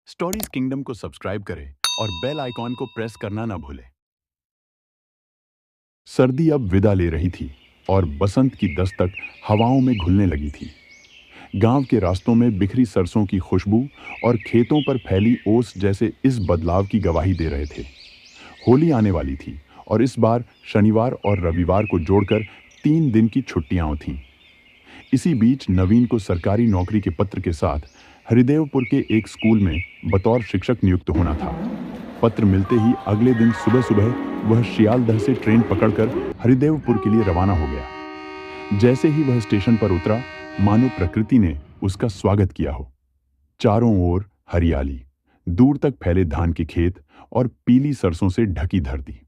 Stories kingdom को subscribe करें और बेल आइकॉन को प्रेस करना ना भूलें। सर्दी अब विदा ले रही थी और बसंत की दस्तक हवाओं में घुलने लगी थी। गांव के रास्तों में बिखरी सरसों की खुशबू और खेतों पर फैली ओस जैसे इस बदलाव की गवाही दे रहे थे। होली आने वाली थी और इस बार शनिवार और रविवार को जोड़कर 3 दिन की छुट्टियां थीं। इसी बीच नवीन को सरकारी नौकरी के पत्र के साथ हरिदेवपुर के एक स्कूल में बतौर शिक्षक नियुक्त होना था। पत्र मिलते ही अगले दिन सुबह सुबह वह शियालदह से ट्रेन पकड़कर हरिदेवपुर के लिए रवाना हो गया। जैसे ही वह स्टेशन पर उतरा, मानो प्रकृति ने उसका स्वागत किया हो। चारों ओर हरियाली, दूर तक फैले धान के खेत और पीली सरसों से ढकी धरती।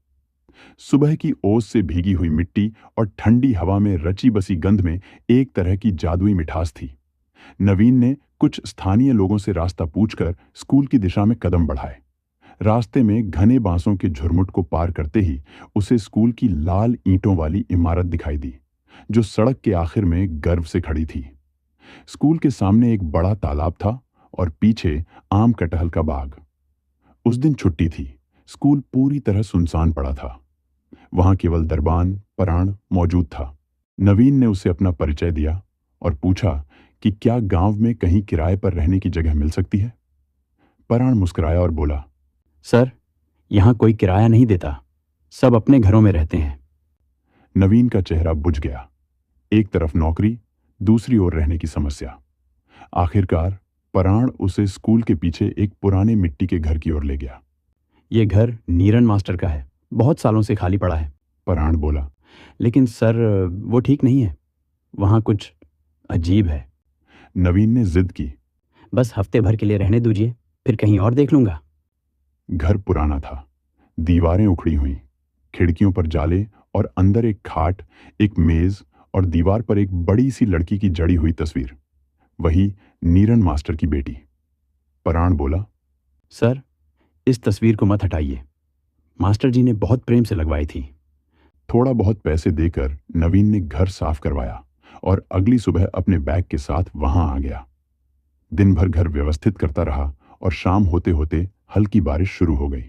सुबह की ओस से भीगी हुई मिट्टी और ठंडी हवा में रची बसी गंध में एक तरह की जादुई मिठास थी। नवीन ने कुछ स्थानीय लोगों से रास्ता पूछकर स्कूल की दिशा में कदम बढ़ाए। रास्ते में घने बांसों के झुरमुट को पार करते ही उसे स्कूल की लाल ईंटों वाली इमारत दिखाई दी, जो सड़क के आखिर में गर्व से खड़ी थी। स्कूल के सामने एक बड़ा तालाब था और पीछे आम कटहल का बाग। उस दिन छुट्टी थी। स्कूल पूरी तरह सुनसान पड़ा था। वहां केवल दरबान पराण मौजूद था। नवीन ने उसे अपना परिचय दिया और पूछा कि क्या गांव में कहीं किराए पर रहने की जगह मिल सकती है। पराण मुस्कुराया और बोला, सर, यहाँ कोई किराया नहीं देता, सब अपने घरों में रहते हैं। नवीन का चेहरा बुझ गया। एक तरफ नौकरी, दूसरी ओर रहने की समस्या। आखिरकार पराण उसे स्कूल के पीछे एक पुराने मिट्टी के घर की ओर ले गया। ये घर नीरन मास्टर का है, बहुत सालों से खाली पड़ा है। पराण बोला, लेकिन सर, वो ठीक नहीं है, वहाँ कुछ अजीब है। नवीन ने जिद की। बस हफ्ते भर के लिए रहने दीजिए, फिर कहीं और देख लूंगा। घर पुराना था, दीवारें उखड़ी हुई, खिड़कियों पर जाले और अंदर एक खाट, एक मेज और दीवार पर एक बड़ी सी लड़की की जड़ी हुई तस्वीर, वही नीरन मास्टर की बेटी। पराण बोला, सर, इस तस्वीर को मत हटाइए, मास्टर जी ने बहुत प्रेम से लगवाई थी। थोड़ा बहुत पैसे देकर नवीन ने घर साफ करवाया और अगली सुबह अपने बैग के साथ वहां आ गया। दिन भर घर व्यवस्थित करता रहा और शाम होते होते हल्की बारिश शुरू हो गई।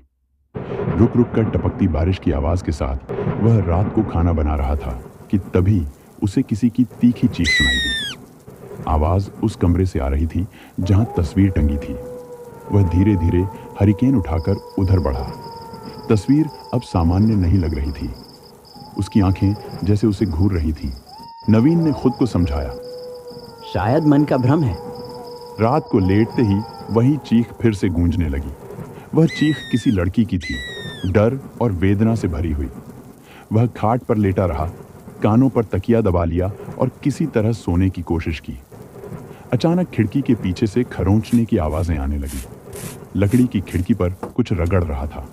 रुक रुक कर टपकती बारिश की आवाज के साथ वह रात को खाना बना रहा था कि तभी उसे किसी की तीखी चीख सुनाई दी। आवाज उस कमरे से आ रही थी जहां तस्वीर टंगी थी। वह धीरे धीरे हरिकेन उठाकर उधर बढ़ा। तस्वीर अब सामान्य नहीं लग रही थी। उसकी आंखें जैसे उसे घूर रही थी। नवीन ने खुद को समझाया, शायद मन का भ्रम है। रात को लेटते ही वही चीख फिर से गूंजने लगी। वह चीख किसी लड़की की थी, डर और वेदना से भरी हुई। वह खाट पर लेटा रहा, कानों पर तकिया दबा लिया और किसी तरह सोने की कोशिश की। अचानक खिड़की के पीछे से खरोंचने की आवाजें आने लगी। लकड़ी की खिड़की पर कुछ रगड़ रहा था।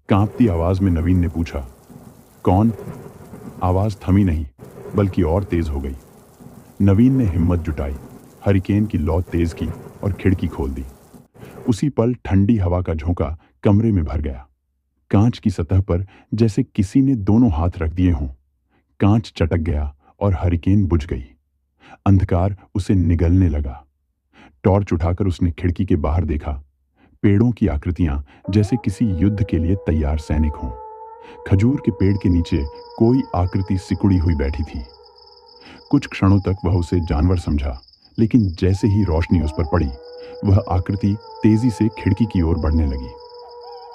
कांपती आवाज में नवीन ने पूछा, कौन? आवाज थमी नहीं, बल्कि और तेज हो गई। नवीन ने हिम्मत जुटाई, हरिकेन की लौ तेज की और खिड़की खोल दी। उसी पल ठंडी हवा का झोंका कमरे में भर गया। कांच की सतह पर जैसे किसी ने दोनों हाथ रख दिए हों। कांच चटक गया और हरिकेन बुझ गई। अंधकार उसे निगलने लगा। टॉर्च उठाकर उसने खिड़की के बाहर देखा। पेड़ों की आकृतियां जैसे किसी युद्ध के लिए तैयार सैनिक हों। खजूर के पेड़ के नीचे कोई आकृति सिकुड़ी हुई बैठी थी। कुछ क्षणों तक वह उसे जानवर समझा, लेकिन जैसे ही रोशनी उस पर पड़ी, वह आकृति तेजी से खिड़की की ओर बढ़ने लगी।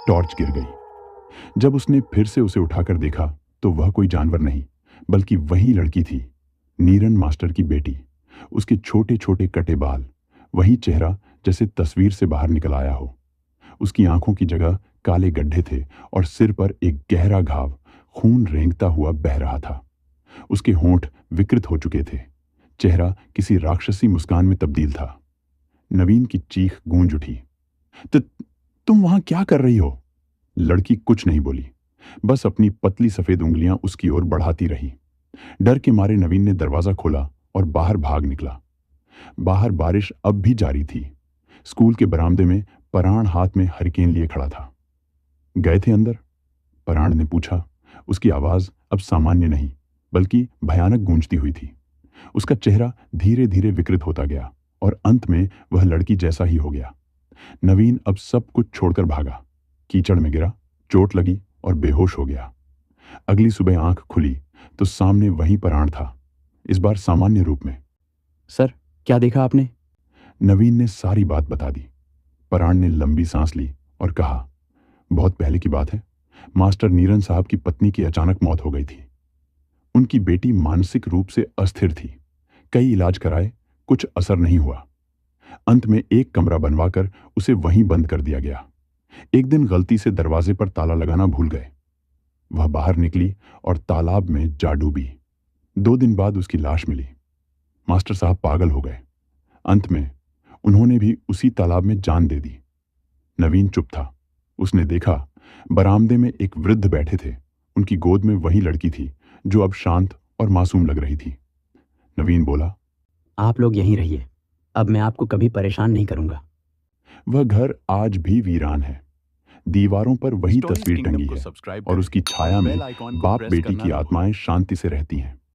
टॉर्च गिर गई। जब उसने फिर से उसे उठाकर देखा तो वह कोई जानवर नहीं, बल्कि वही लड़की थी, नीरन मास्टर की बेटी। उसके छोटे छोटे कटे बाल, वही चेहरा जैसे तस्वीर से बाहर निकल आया हो। उसकी आंखों की जगह काले गड्ढे थे और सिर पर एक गहरा घाव खून रेंगता हुआ बह रहा था। उसके होंठ विकृत हो चुके थे। चेहरा किसी राक्षसी मुस्कान में तब्दील था। नवीन की चीख गूंज उठी, तुम वहां क्या कर रही हो? लड़की कुछ नहीं बोली, बस अपनी पतली सफेद उंगलियां उसकी ओर बढ़ाती रही। डर के मारे नवीन ने दरवाजा खोला और बाहर भाग निकला। बाहर बारिश अब भी जारी थी। स्कूल के बरामदे में पराण हाथ में हरिकेन लिए खड़ा था। गए थे अंदर? पराण ने पूछा। उसकी आवाज अब सामान्य नहीं, बल्कि भयानक गूंजती हुई थी। उसका चेहरा धीरे धीरे विकृत होता गया और अंत में वह लड़की जैसा ही हो गया। नवीन अब सब कुछ छोड़कर भागा, कीचड़ में गिरा, चोट लगी और बेहोश हो गया। अगली सुबह आंख खुली तो सामने वही प्राण था, इस बार सामान्य रूप में। सर, क्या देखा आपने? नवीन ने सारी बात बता दी। प्राण ने लंबी सांस ली और कहा, बहुत पहले की बात है। मास्टर नीरन साहब की पत्नी की अचानक मौत हो गई थी। उनकी बेटी मानसिक रूप से अस्थिर थी। कई इलाज कराए, कुछ असर नहीं हुआ। अंत में एक कमरा बनवाकर उसे वहीं बंद कर दिया गया। एक दिन गलती से दरवाजे पर ताला लगाना भूल गए। वह बाहर निकली और तालाब में जा डूबी। 2 दिन बाद उसकी लाश मिली। मास्टर साहब पागल हो गए। अंत में उन्होंने भी उसी तालाब में जान दे दी। नवीन चुप था। उसने देखा, बरामदे में एक वृद्ध बैठे थे। उनकी गोद में वही लड़की थी जो अब शांत और मासूम लग रही थी। नवीन बोला, आप लोग यहीं रहिए, अब मैं आपको कभी परेशान नहीं करूंगा। वह घर आज भी वीरान है। दीवारों पर वही स्टोरीज तस्वीर किंगडम टंगी को है सब्सक्राइब और करें उसकी छाया और में बेल आइकॉन को बाप प्रेस बेटी करना की ना भूलें। आत्माएं शांति से रहती हैं।